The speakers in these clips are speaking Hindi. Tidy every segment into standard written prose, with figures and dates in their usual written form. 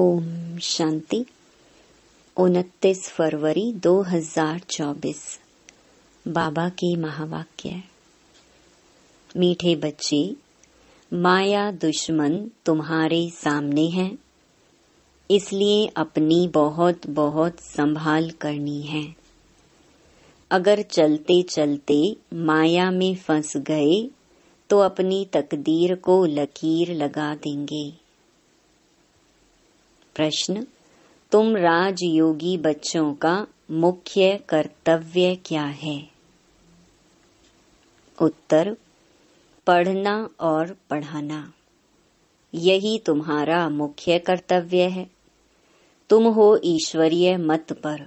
ओम शांति। 29 फरवरी 2024 बाबा के महावाक्य। मीठे बच्चे, माया दुश्मन तुम्हारे सामने है, इसलिए अपनी बहुत बहुत संभाल करनी है। अगर चलते चलते माया में फंस गए तो अपनी तकदीर को लकीर लगा देंगे। प्रश्न: तुम राजयोगी बच्चों का मुख्य कर्तव्य क्या है? उत्तर: पढ़ना और पढ़ाना, यही तुम्हारा मुख्य कर्तव्य है। तुम हो ईश्वरीय मत पर।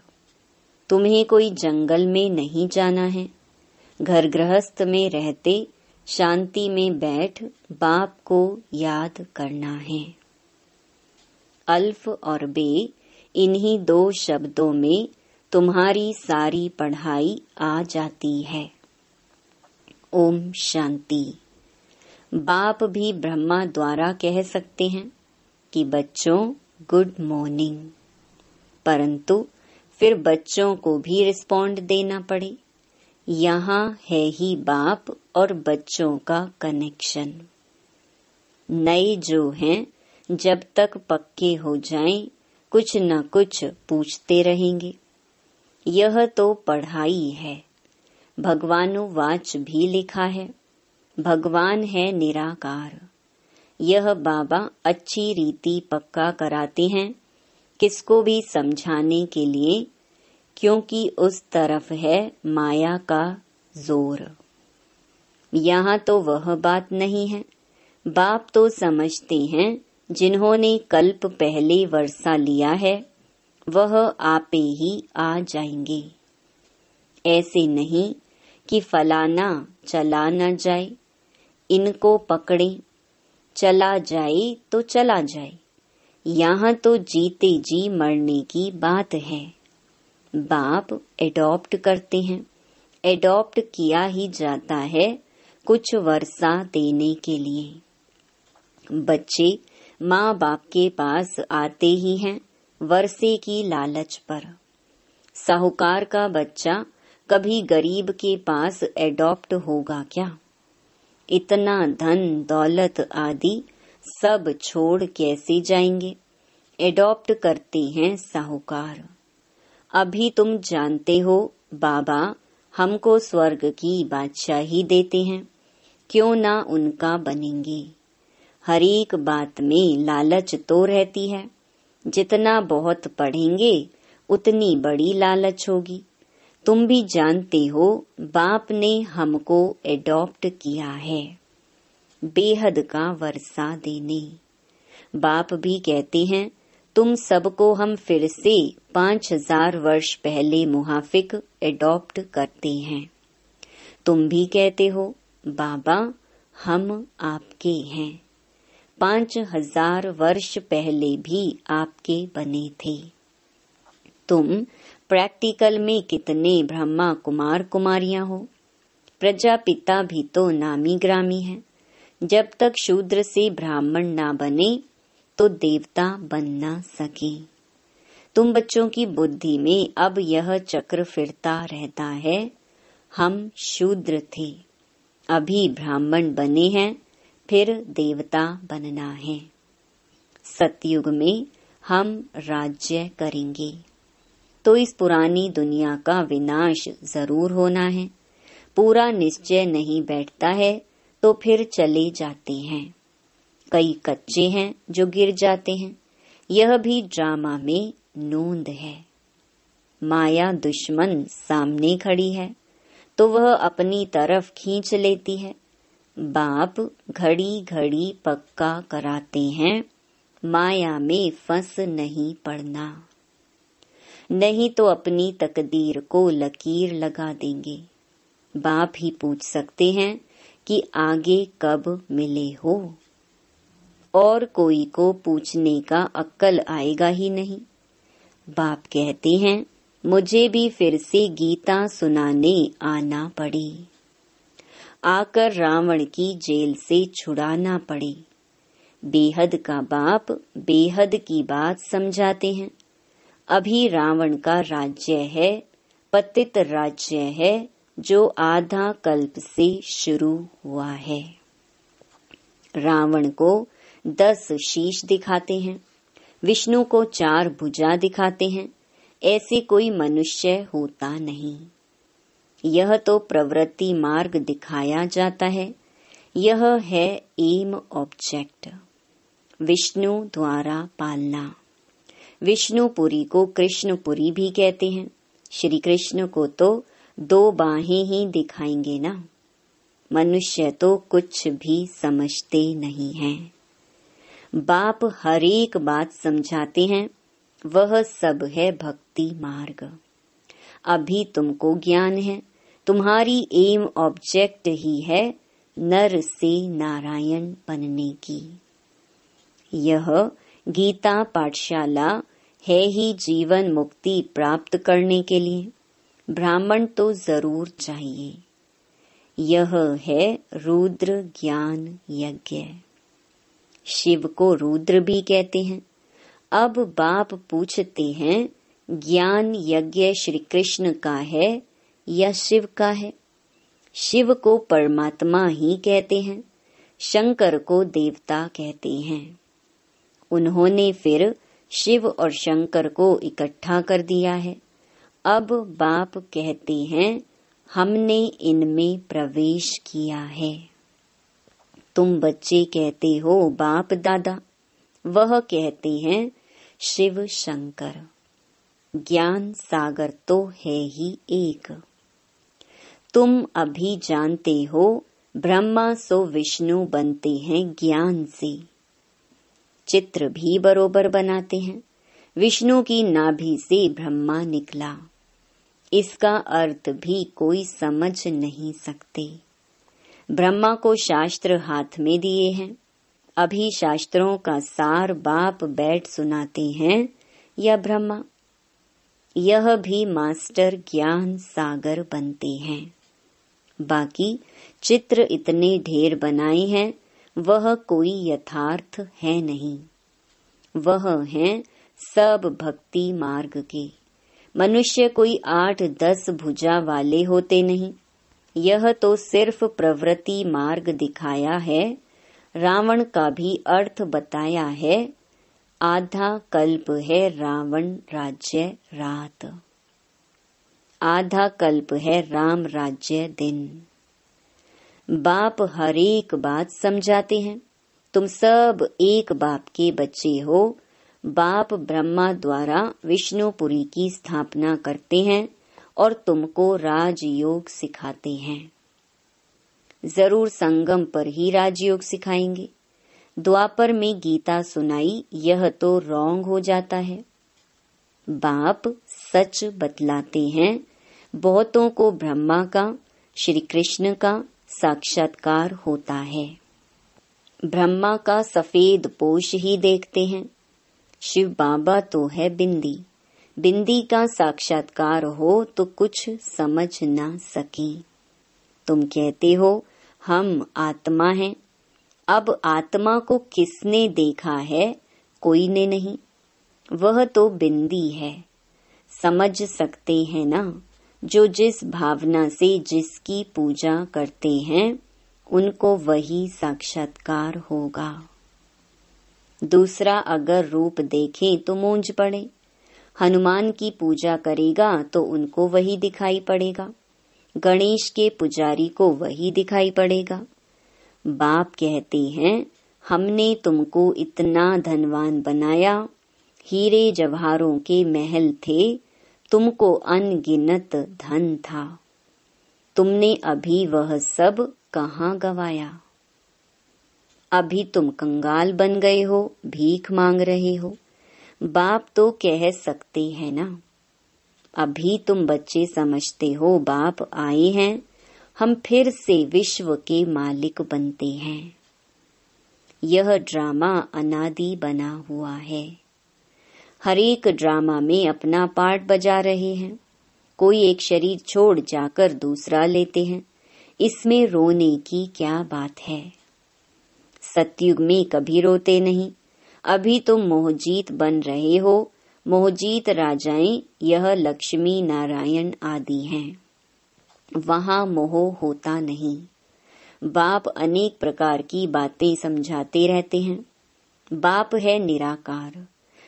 तुम्हें कोई जंगल में नहीं जाना है। घर गृहस्थ में रहते शांति में बैठ बाप को याद करना है। अल्फ और बे, इन्हीं दो शब्दों में तुम्हारी सारी पढ़ाई आ जाती है। ओम शांति। बाप भी ब्रह्मा द्वारा कह सकते हैं कि बच्चों गुड मॉर्निंग, परंतु फिर बच्चों को भी रिस्पॉन्ड देना पड़े। यहाँ है ही बाप और बच्चों का कनेक्शन। नए जो हैं, जब तक पक्के हो जाएं, कुछ न कुछ पूछते रहेंगे। यह तो पढ़ाई है। भगवानुवाच भी लिखा है, भगवान है निराकार। यह बाबा अच्छी रीति पक्का कराते हैं, किसको भी समझाने के लिए, क्योंकि उस तरफ है माया का जोर। यहाँ तो वह बात नहीं है। बाप तो समझते हैं जिन्होंने कल्प पहले वर्षा लिया है, वह आपे ही आ जाएंगे। ऐसे नहीं कि फलाना चला न जाए, इनको पकड़े, चला जाए तो चला जाए। यहाँ तो जीते जी मरने की बात है। बाप एडॉप्ट करते हैं। एडॉप्ट किया ही जाता है कुछ वर्षा देने के लिए। बच्चे माँ बाप के पास आते ही हैं वर्षे की लालच पर। साहूकार का बच्चा कभी गरीब के पास एडॉप्ट होगा क्या? इतना धन दौलत आदि सब छोड़ कैसे जाएंगे? एडॉप्ट करते हैं साहूकार। अभी तुम जानते हो बाबा हमको स्वर्ग की बादशाही देते हैं, क्यों ना उनका बनेंगे। हर एक बात में लालच तो रहती है। जितना बहुत पढ़ेंगे उतनी बड़ी लालच होगी। तुम भी जानते हो बाप ने हमको एडॉप्ट किया है, बेहद का वर्षा देने। बाप भी कहते हैं तुम सबको हम फिर से 5000 वर्ष पहले मुहाफिक एडॉप्ट करते हैं। तुम भी कहते हो बाबा हम आपके हैं। 5000 वर्ष पहले भी आपके बने थे। तुम प्रैक्टिकल में कितने ब्रह्मा कुमार कुमारियां हो। प्रजापिता भी तो नामी ग्रामी है। जब तक शूद्र से ब्राह्मण ना बने तो देवता बन ना सके। तुम बच्चों की बुद्धि में अब यह चक्र फिरता रहता है, हम शूद्र थे, अभी ब्राह्मण बने हैं, फिर देवता बनना है। सतयुग में हम राज्य करेंगे, तो इस पुरानी दुनिया का विनाश जरूर होना है। पूरा निश्चय नहीं बैठता है तो फिर चले जाते हैं। कई कच्चे हैं जो गिर जाते हैं। यह भी ड्रामा में नोंद है। माया दुश्मन सामने खड़ी है तो वह अपनी तरफ खींच लेती है। बाप घड़ी घड़ी पक्का कराते हैं, माया में फंस नहीं पड़ना, नहीं तो अपनी तकदीर को लकीर लगा देंगे। बाप ही पूछ सकते हैं कि आगे कब मिले हो, और कोई को पूछने का अक्ल आएगा ही नहीं। बाप कहते हैं मुझे भी फिर से गीता सुनाने आना पड़ी, आकर रावण की जेल से छुड़ाना पड़े। बेहद का बाप बेहद की बात समझाते हैं। अभी रावण का राज्य है, पतित राज्य है, जो आधा कल्प से शुरू हुआ है। रावण को 10 शीश दिखाते हैं, विष्णु को 4 भुजा दिखाते हैं। ऐसे कोई मनुष्य होता नहीं। यह तो प्रवृत्ति मार्ग दिखाया जाता है। यह है एम ऑब्जेक्ट, विष्णु द्वारा पालना। विष्णुपुरी को कृष्णपुरी भी कहते हैं। श्री कृष्ण को तो 2 बाहें ही दिखाएंगे ना। मनुष्य तो कुछ भी समझते नहीं हैं। बाप हर एक बात समझाते हैं। वह सब है भक्ति मार्ग। अभी तुमको ज्ञान है, तुम्हारी एम ऑब्जेक्ट ही है नर से नारायण बनने की। यह गीता पाठशाला है ही जीवन मुक्ति प्राप्त करने के लिए। ब्राह्मण तो जरूर चाहिए। यह है रुद्र ज्ञान यज्ञ। शिव को रुद्र भी कहते हैं। अब बाप पूछते हैं, ज्ञान यज्ञ श्री कृष्ण का है या शिव का है? शिव को परमात्मा ही कहते हैं, शंकर को देवता कहते हैं। उन्होंने फिर शिव और शंकर को इकट्ठा कर दिया है। अब बाप कहते हैं, हमने इनमें प्रवेश किया है। तुम बच्चे कहते हो बाप दादा, वह कहते हैं शिव शंकर। ज्ञान सागर तो है ही एक। तुम अभी जानते हो ब्रह्मा सो विष्णु बनते हैं ज्ञान से। चित्र भी बरोबर बनाते हैं। विष्णु की नाभि से ब्रह्मा निकला, इसका अर्थ भी कोई समझ नहीं सकते। ब्रह्मा को शास्त्र हाथ में दिए हैं। अभी शास्त्रों का सार बाप बैठ सुनाते हैं या ब्रह्मा? यह भी मास्टर ज्ञान सागर बनते हैं। बाकी चित्र इतने ढेर बनाए हैं, वह कोई यथार्थ है नहीं। वह हैं सब भक्ति मार्ग के। मनुष्य कोई 8-10 भुजा वाले होते नहीं। यह तो सिर्फ प्रवृत्ति मार्ग दिखाया है। रावण का भी अर्थ बताया है। आधा कल्प है रावण राज्य रात, आधा कल्प है राम राज्य दिन। बाप हर एक बात समझाते हैं। तुम सब एक बाप के बच्चे हो। बाप ब्रह्मा द्वारा विष्णुपुरी की स्थापना करते हैं और तुमको राजयोग सिखाते हैं। जरूर संगम पर ही राजयोग सिखाएंगे। द्वापर में गीता सुनाई, यह तो रॉन्ग हो जाता है। बाप सच बतलाते हैं। बहुतों को ब्रह्मा का, श्री कृष्ण का साक्षात्कार होता है। ब्रह्मा का सफेद पोष ही देखते हैं। शिव बाबा तो है बिंदी। बिंदी का साक्षात्कार हो तो कुछ समझ ना सके। तुम कहते हो हम आत्मा हैं। अब आत्मा को किसने देखा है? कोई ने नहीं। वह तो बिंदी है। समझ सकते हैं ना? जो जिस भावना से जिसकी पूजा करते हैं, उनको वही साक्षात्कार होगा। दूसरा अगर रूप देखें तो मूंझ पड़े। हनुमान की पूजा करेगा तो उनको वही दिखाई पड़ेगा। गणेश के पुजारी को वही दिखाई पड़ेगा। बाप कहते हैं, हमने तुमको इतना धनवान बनाया। हीरे जवाहरों के महल थे, तुमको अनगिनत धन था। तुमने अभी वह सब कहाँ गवाया? अभी तुम कंगाल बन गए हो, भीख मांग रहे हो। बाप तो कह सकते हैं ना। अभी तुम बच्चे समझते हो बाप आए हैं, हम फिर से विश्व के मालिक बनते हैं। यह ड्रामा अनादि बना हुआ है। हर एक ड्रामा में अपना पार्ट बजा रहे हैं। कोई एक शरीर छोड़ जाकर दूसरा लेते हैं। इसमें रोने की क्या बात है? सतयुग में कभी रोते नहीं। अभी तुम मोहजीत बन रहे हो। मोहजीत राजाएं यह लक्ष्मी नारायण आदि हैं। वहाँ मोह होता नहीं। बाप अनेक प्रकार की बातें समझाते रहते हैं। बाप है निराकार।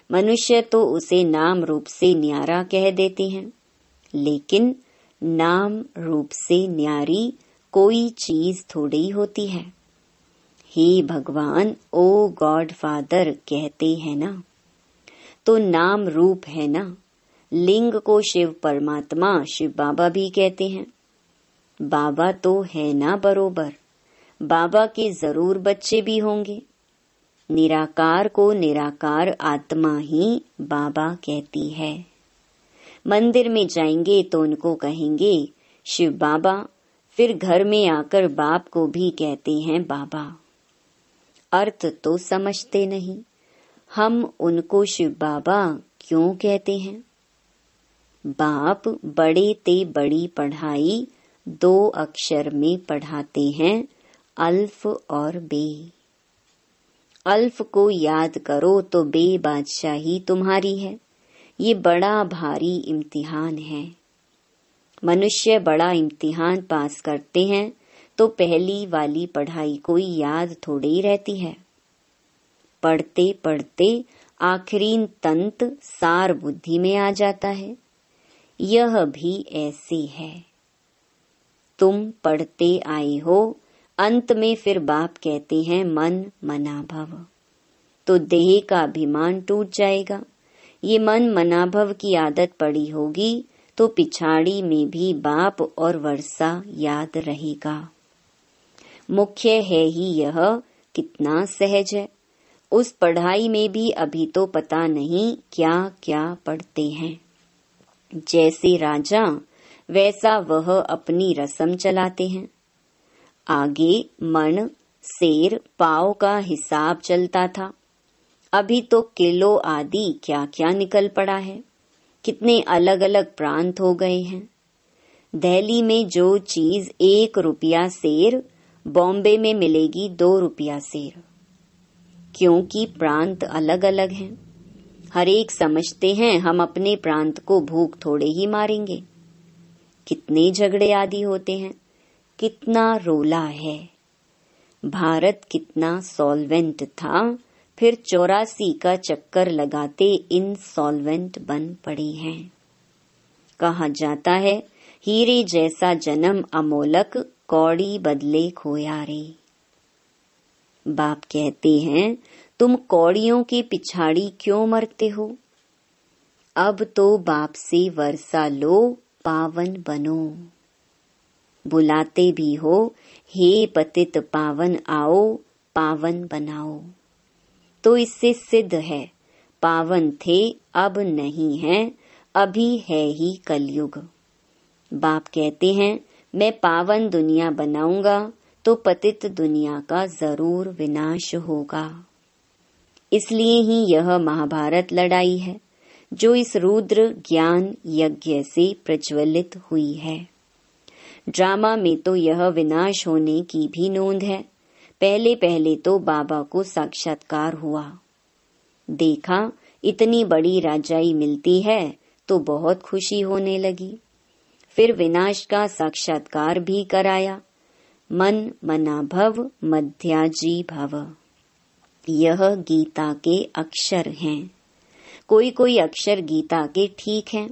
मनुष्य तो उसे नाम रूप से न्यारा कह देते हैं, लेकिन नाम रूप से न्यारी कोई चीज थोड़ी होती है। हे भगवान, ओ गॉड फादर कहते हैं ना, तो नाम रूप है ना। लिंग को शिव परमात्मा, शिव बाबा भी कहते हैं। बाबा तो है ना बरोबर। बाबा के जरूर बच्चे भी होंगे। निराकार को निराकार आत्मा ही बाबा कहती है। मंदिर में जाएंगे तो उनको कहेंगे शिव बाबा, फिर घर में आकर बाप को भी कहते हैं बाबा। अर्थ तो समझते नहीं। हम उनको शिव बाबा क्यों कहते हैं? बाप बड़े ते बड़ी पढ़ाई 2 अक्षर में पढ़ाते हैं, अल्फ और बे। अल्फ को याद करो तो बे बादशाही तुम्हारी है। ये बड़ा भारी इम्तिहान है। मनुष्य बड़ा इम्तिहान पास करते हैं तो पहली वाली पढ़ाई कोई याद थोड़ी रहती है। पढ़ते पढ़ते आखिरी तंत सार बुद्धि में आ जाता है। यह भी ऐसे है। तुम पढ़ते आए हो, अंत में फिर बाप कहते हैं मन मना भव, तो देह का अभिमान टूट जाएगा। ये मन मना भव की आदत पड़ी होगी तो पिछाड़ी में भी बाप और वर्षा याद रहेगा। मुख्य है ही यह कितना सहज है। उस पढ़ाई में भी अभी तो पता नहीं क्या क्या पढ़ते हैं। जैसे राजा वैसा वह अपनी रस्म चलाते हैं। आगे मन सेर पाव का हिसाब चलता था। अभी तो किलो आदि क्या क्या निकल पड़ा है। कितने अलग अलग प्रांत हो गए हैं। दिल्ली में जो चीज 1 रुपया सेर, बॉम्बे में मिलेगी 2 रुपया सेर, क्योंकि प्रांत अलग अलग हैं। हर एक समझते हैं हम अपने प्रांत को भूख थोड़े ही मारेंगे। कितने झगड़े आदि होते हैं, कितना रोला है। भारत कितना सॉल्वेंट था, फिर 84 का चक्कर लगाते इनसॉल्वेंट बन पड़ी हैं। कहा जाता है हीरे जैसा जन्म अमोलक, कौड़ी बदले खोया रे। बाप कहते हैं तुम कौड़ियों के पिछाड़ी क्यों मरते हो? अब तो बाप से वर्षा लो, पावन बनो। बुलाते भी हो, हे पतित पावन आओ, पावन बनाओ। तो इससे सिद्ध है पावन थे, अब नहीं है, अभी है ही कलयुग। बाप कहते हैं मैं पावन दुनिया बनाऊंगा तो पतित दुनिया का जरूर विनाश होगा। इसलिए ही यह महाभारत लड़ाई है जो इस रुद्र ज्ञान यज्ञ से प्रज्वलित हुई है। ड्रामा में तो यह विनाश होने की भी नोंद है। पहले पहले तो बाबा को साक्षात्कार हुआ। देखा इतनी बड़ी राजाई मिलती है तो बहुत खुशी होने लगी। फिर विनाश का साक्षात्कार भी कराया। मन मना भव मध्याजी भव, यह गीता के अक्षर हैं। कोई कोई अक्षर गीता के ठीक हैं।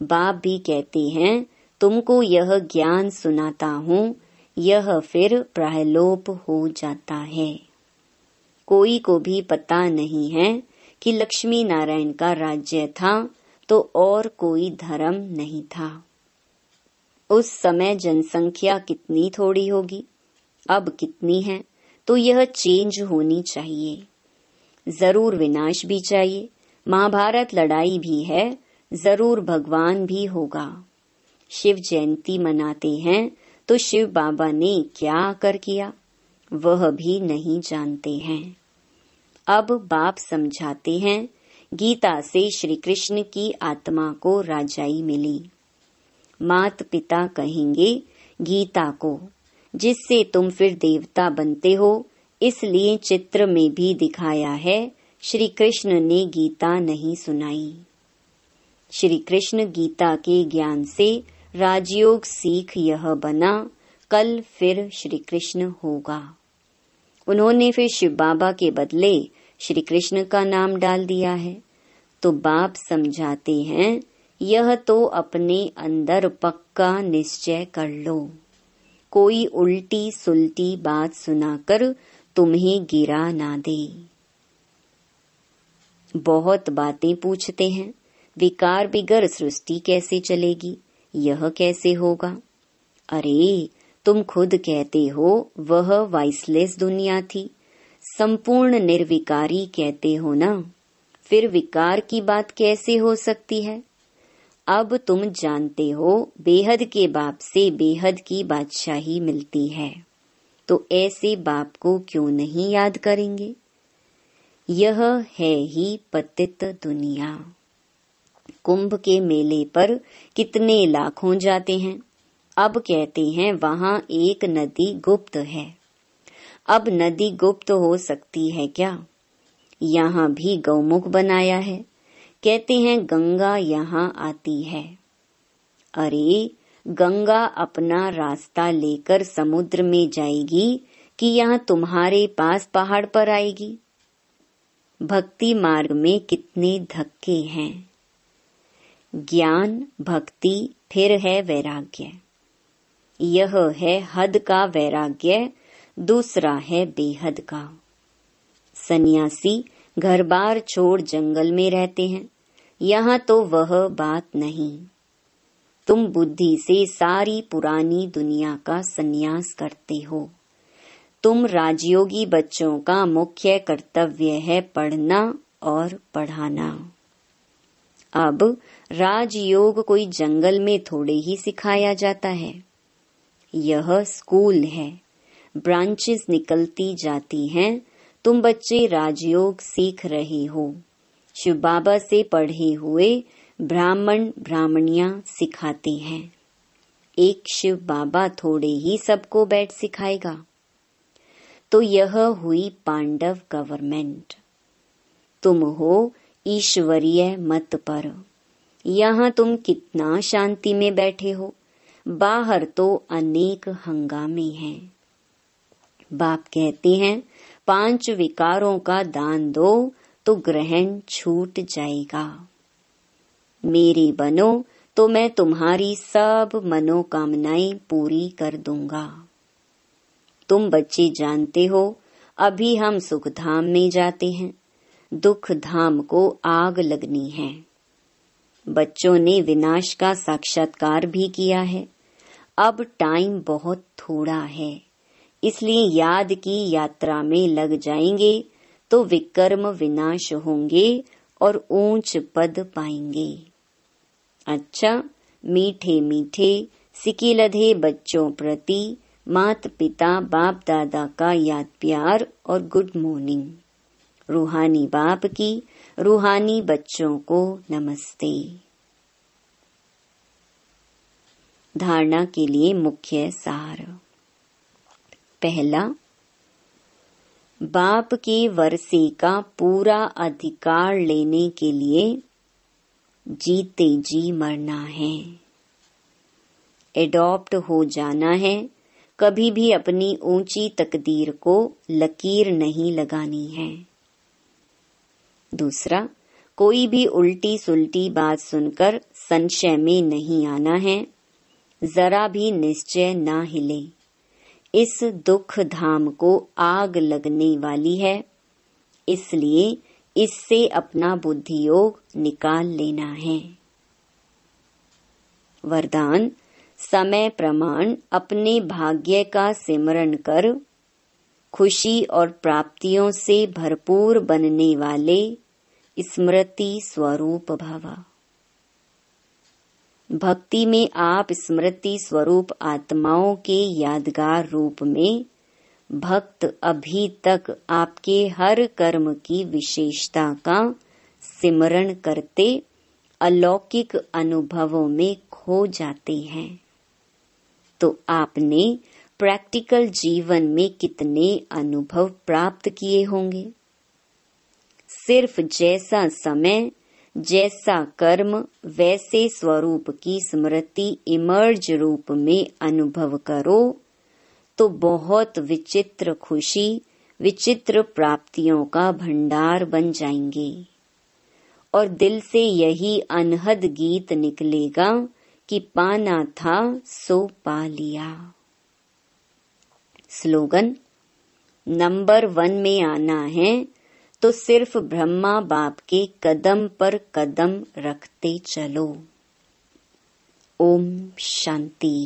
बाप भी कहते हैं तुमको यह ज्ञान सुनाता हूँ, यह फिर प्रायलोप हो जाता है। कोई को भी पता नहीं है कि लक्ष्मी नारायण का राज्य था तो और कोई धर्म नहीं था। उस समय जनसंख्या कितनी थोड़ी होगी, अब कितनी है, तो यह चेंज होनी चाहिए। जरूर विनाश भी चाहिए। महाभारत लड़ाई भी है, जरूर भगवान भी होगा। शिव जयंती मनाते हैं तो शिव बाबा ने क्या कर किया वह भी नहीं जानते हैं। अब बाप समझाते हैं गीता से श्री कृष्ण की आत्मा को राजाई मिली। मात पिता कहेंगे गीता को, जिससे तुम फिर देवता बनते हो, इसलिए चित्र में भी दिखाया है, श्री कृष्ण ने गीता नहीं सुनाई। श्री कृष्ण गीता के ज्ञान से राजयोग सीख यह बना, कल फिर श्री कृष्ण होगा। उन्होंने फिर शिव बाबा के बदले श्री कृष्ण का नाम डाल दिया है। तो बाप समझाते हैं, यह तो अपने अंदर पक्का निश्चय कर लो। कोई उल्टी सुलटी बात सुनाकर तुम्हें गिरा ना दे। बहुत बातें पूछते हैं, विकार बिगर सृष्टि कैसे चलेगी, यह कैसे होगा? अरे तुम खुद कहते हो वह वाइसलेस दुनिया थी, संपूर्ण निर्विकारी कहते हो ना, फिर विकार की बात कैसे हो सकती है? अब तुम जानते हो बेहद के बाप से बेहद की बादशाही मिलती है, तो ऐसे बाप को क्यों नहीं याद करेंगे? यह है ही पतित दुनिया। कुंभ के मेले पर कितने लाखों जाते हैं। अब कहते हैं वहां एक नदी गुप्त है। अब नदी गुप्त हो सकती है क्या? यहाँ भी गौमुख बनाया है, कहते हैं गंगा यहाँ आती है। अरे गंगा अपना रास्ता लेकर समुद्र में जाएगी कि यहाँ तुम्हारे पास पहाड़ पर आएगी? भक्ति मार्ग में कितने धक्के हैं। ज्ञान, भक्ति, फिर है वैराग्य। यह है हद का वैराग्य, दूसरा है बेहद का। सन्यासी घर बार छोड़ जंगल में रहते हैं, यहाँ तो वह बात नहीं। तुम बुद्धि से सारी पुरानी दुनिया का संन्यास करते हो। तुम राजयोगी बच्चों का मुख्य कर्तव्य है पढ़ना और पढ़ाना। अब राजयोग कोई जंगल में थोड़े ही सिखाया जाता है। यह स्कूल है, ब्रांचेस निकलती जाती हैं। तुम बच्चे राजयोग सीख रहे हो। शिव बाबा से पढ़े हुए ब्राह्मण ब्राह्मणियां सिखाते हैं। एक शिव बाबा थोड़े ही सबको बैठ सिखाएगा। तो यह हुई पांडव गवर्नमेंट। तुम हो ईश्वरीय मत पर। यहाँ तुम कितना शांति में बैठे हो, बाहर तो अनेक हंगामे हैं। बाप कहते हैं 5 विकारों का दान दो तो ग्रहण छूट जाएगा। मेरे बनो तो मैं तुम्हारी सब मनोकामनाएं पूरी कर दूंगा। तुम बच्चे जानते हो अभी हम सुख धाम में जाते हैं, दुख धाम को आग लगनी है। बच्चों ने विनाश का साक्षात्कार भी किया है। अब टाइम बहुत थोड़ा है, इसलिए याद की यात्रा में लग जाएंगे तो विकर्म विनाश होंगे और ऊंच पद पाएंगे। अच्छा, मीठे मीठे सिकिलधे बच्चों प्रति माता पिता बाप दादा का याद प्यार और गुड मॉर्निंग। रूहानी बाप की रूहानी बच्चों को नमस्ते। धारणा के लिए मुख्य सार। पहला, बाप के वर्षे का पूरा अधिकार लेने के लिए जीते जी मरना है, एडॉप्ट हो जाना है। कभी भी अपनी ऊंची तकदीर को लकीर नहीं लगानी है। दूसरा, कोई भी उल्टी सुलटी बात सुनकर संशय में नहीं आना है, जरा भी निश्चय ना हिले। इस दुख धाम को आग लगने वाली है, इसलिए इससे अपना बुद्धि योग निकाल लेना है। वरदान, समय प्रमाण अपने भाग्य का सिमरण कर खुशी और प्राप्तियों से भरपूर बनने वाले स्मृति स्वरूप भव। भक्ति में आप स्मृति स्वरूप आत्माओं के यादगार रूप में भक्त अभी तक आपके हर कर्म की विशेषता का सिमरण करते अलौकिक अनुभवों में खो जाते हैं। तो आपने प्रैक्टिकल जीवन में कितने अनुभव प्राप्त किए होंगे। सिर्फ जैसा समय, जैसा कर्म, वैसे स्वरूप की स्मृति इमर्ज रूप में अनुभव करो तो बहुत विचित्र खुशी, विचित्र प्राप्तियों का भंडार बन जाएंगे और दिल से यही अनहद गीत निकलेगा कि पाना था सो पा लिया। स्लोगन: नंबर 1 में आना है तो सिर्फ ब्रह्मा बाप के कदम पर कदम रखते चलो। ओम शांति।